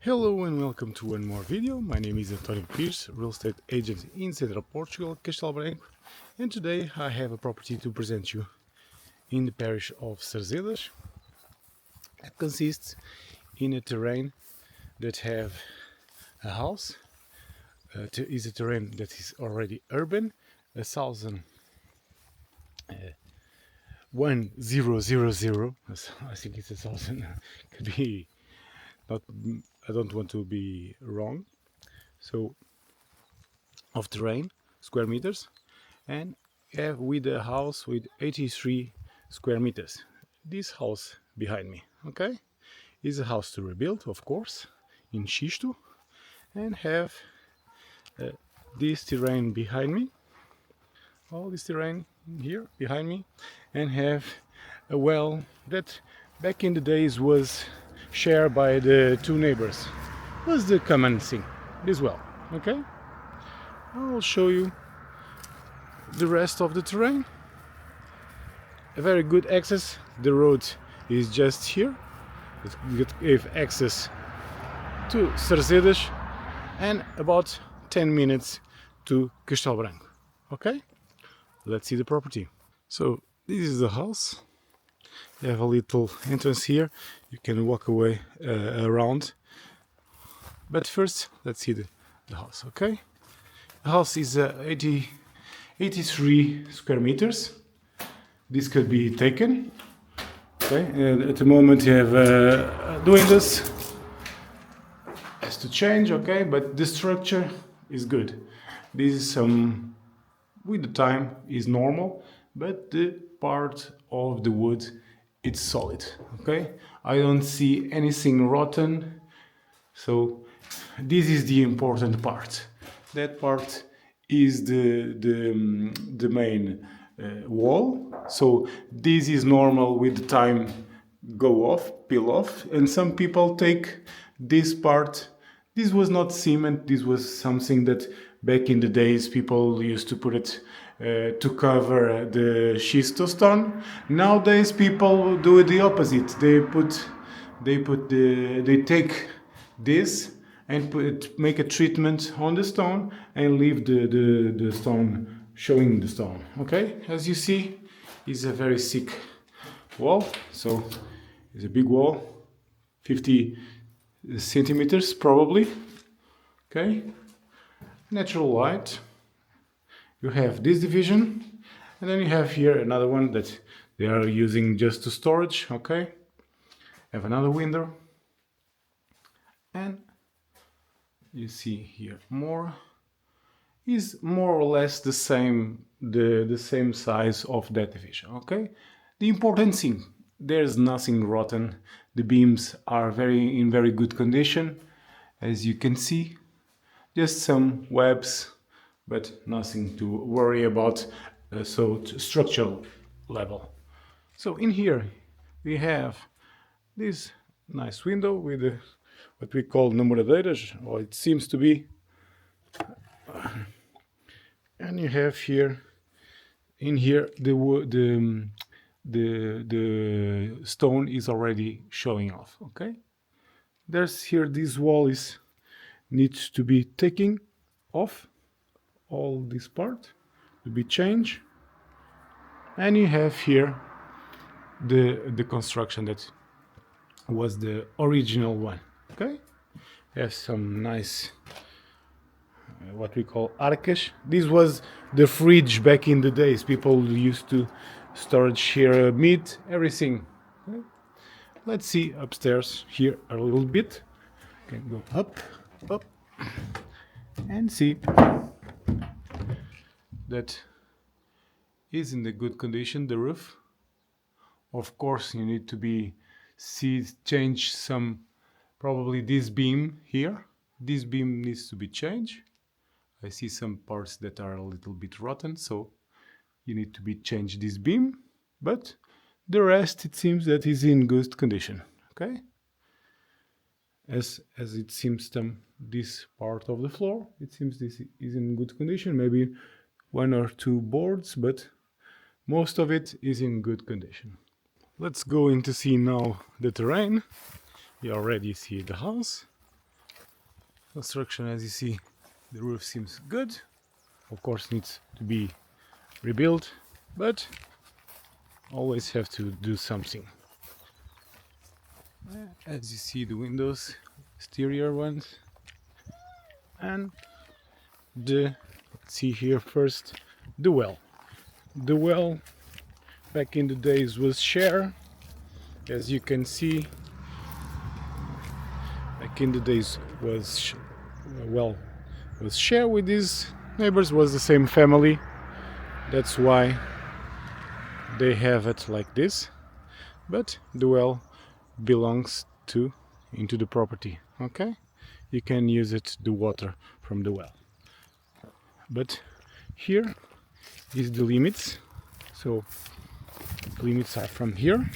Hello and welcome to one more video. My name is António Pires, real estate agent in Central Portugal, Castelo Branco, and today I have a property to present you in the parish of Sarzedas. It consists in a terrain that have a house. Is a terrain that is already urban, 1000. I think it's 1000. Could be not. I don't want to be wrong. So of terrain, square meters, and have with a house with 83 square meters. This house behind me, okay, is a house to rebuild, of course, in Xisto, and have this terrain behind me, all this terrain here behind me, and have a well that back in the days was shared by the two neighbors. Was the common thing, this well, okay? I'll show you the rest of the terrain. A very good access. The road is just here. You have access to Sarzedas and about 10 minutes to Castelo Branco. Okay, let's see the property. So this is the house. You have a little entrance here. You can walk away around. But first, let's see the house. Okay, the house is 83 square meters. This could be taken. Okay, and at the moment you have doing this has to change. Okay, but the structure is good. This is some with the time is normal, but the part of the wood it's solid. Okay, I don't see anything rotten. So this is the important part. That part is the main wall. So this is normal with the time go off, peel off, and some people take this part. This was not cement. This was something that back in the days people used to put it to cover the schistostone. Nowadays people do the opposite. They take this and make a treatment on the stone and leave the stone showing the stone. Okay, as you see, it's a very thick wall. So it's a big wall, 50 centimeters probably. Okay, natural light. You have this division, and then you have here another one that they are using just to storage. Okay, have another window, and you see here more is more or less the same the same size of that division. Okay, the important thing, there's nothing rotten. The beams are in very good condition, as you can see. Just some webs, but nothing to worry about. Structural level. So in here we have this nice window with what we call namoradeiras, or it seems to be. And you have here, in here, the stone is already showing off. Okay, there's here this wall needs to be taken off, all this part to be changed, and you have here the construction that was the original one. Okay, has some nice what we call arcas. This was the fridge back in the days. People used to storage here meat, everything. Okay. Let's see upstairs here a little bit. Can go up, and see that is in the good condition. The roof, of course, you need to change some. Probably this beam here. This beam needs to be changed. I see some parts that are a little bit rotten, so you need to change this beam, but the rest it seems that is in good condition. Okay, as it seems this part of the floor, it seems this is in good condition. Maybe one or two boards, but most of it is in good condition. Let's go in to see now the terrain. You already see the house. Construction, as you see, the roof seems good. Of course needs to be rebuilt, but always have to do something. As you see, the windows, exterior ones, and let's see here first, the well. The well back in the days was share, as you can see. Back in the days was was share with these neighbors, was the same family. That's why they have it like this. But the well belongs into the property. Okay, you can use it, the water from the well. But here is the limits. So limits are from here.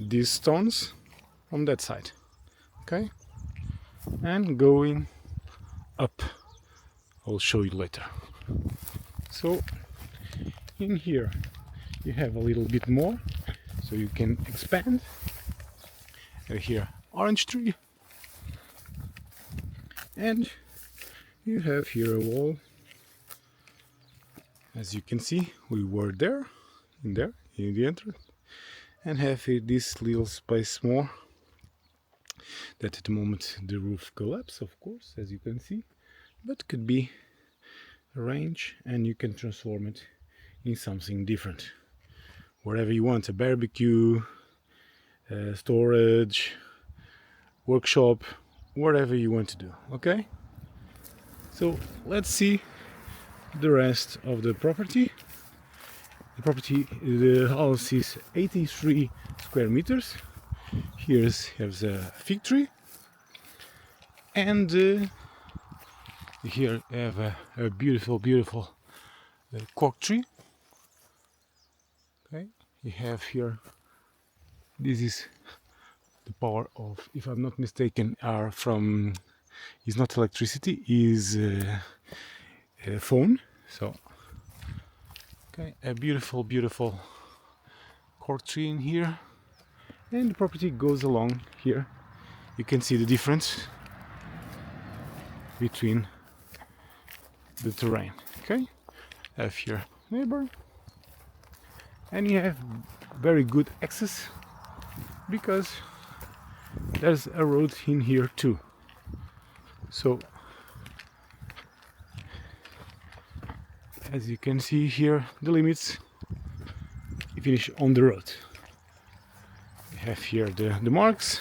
These stones from that side. Okay, and going up. I'll show you later. So in here you have a little bit more, so you can expand. Here, orange tree, and you have here a wall. As you can see, we were there in the entrance, and have here this little space more. That at the moment the roof collapsed, of course, as you can see, but could be arranged and you can transform it in something different. Wherever you want, a barbecue, storage, workshop, whatever you want to do. Okay, so let's see the rest of the property. The house is 83 square meters. Here has a fig tree, and here have a beautiful cork tree. Okay, you have here, this is the power of, if I'm not mistaken, are from, is not electricity, is phone. So okay, a beautiful cork tree in here, and the property goes along here. You can see the difference between the terrain. Okay, have here neighbor, and you have very good access because there's a road in here too. So as you can see here, the limits, you finish on the road. You have here the marks,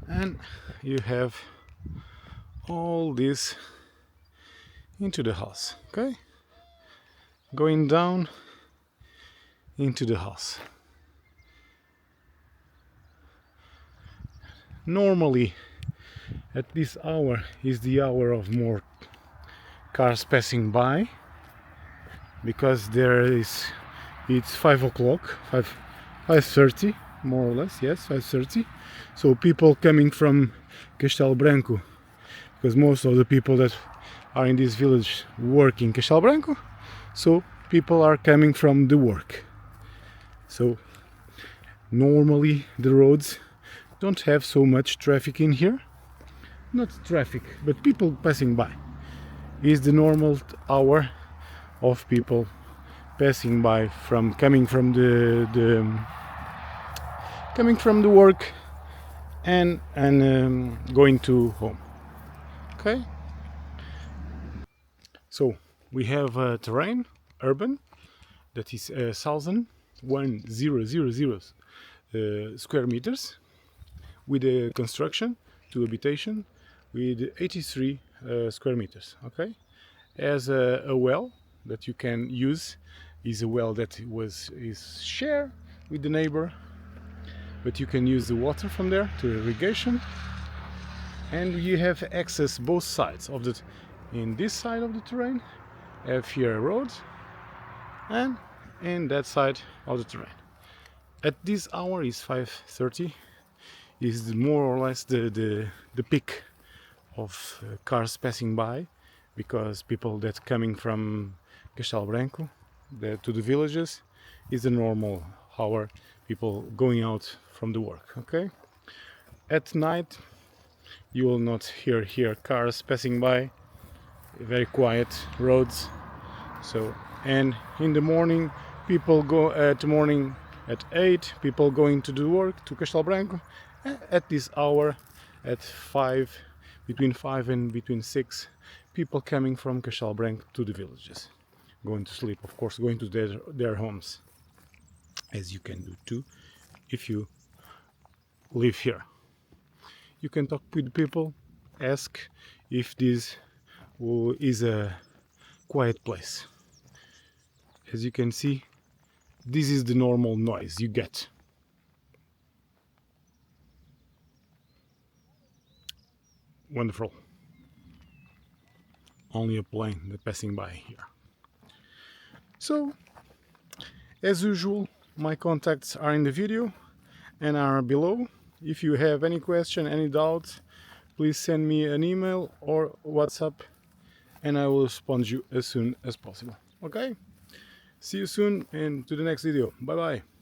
and you have all this into the house. Okay, going down into the house. Normally at this hour is the hour of more cars passing by, because it's 5 o'clock, 5:30 more or less. Yes, 5:30. So people coming from Castelo Branco, because most of the people that are in this village work in Castelo Branco, so people are coming from the work. So normally the roads don't have so much traffic in here. Not traffic, but people passing by. Is the normal hour of people passing by from coming from the work and going to home. Okay, so we have a terrain urban that is 1,100 square meters, with a construction to habitation with 83 square meters. Okay, as a well that you can use, is a well that is shared with the neighbor, but you can use the water from there to irrigation, and you have access both sides of the, in this side of the terrain have here a road, and in that side of the terrain. At this hour is 5:30, is more or less the peak of cars passing by, because people that coming from Castelo Branco to the villages is the normal hour, people going out from the work. Okay, At night you will not hear cars passing by, very quiet roads. So, and in the morning people go at morning at 8, people going to do work to Castelo Branco. At this hour, at 5, between 5 and between 6, people coming from Castelo Branco to the villages, going to sleep, of course, going to their homes, as you can do too if you live here. You can talk with people, ask if this is a quiet place. As you can see, this is the normal noise you get. Wonderful. Only a plane that passing by here. So, as usual, my contacts are in the video and are below. If you have any question, any doubt, please send me an email or WhatsApp and I will respond you as soon as possible. Okay? See you soon and to the next video. Bye bye.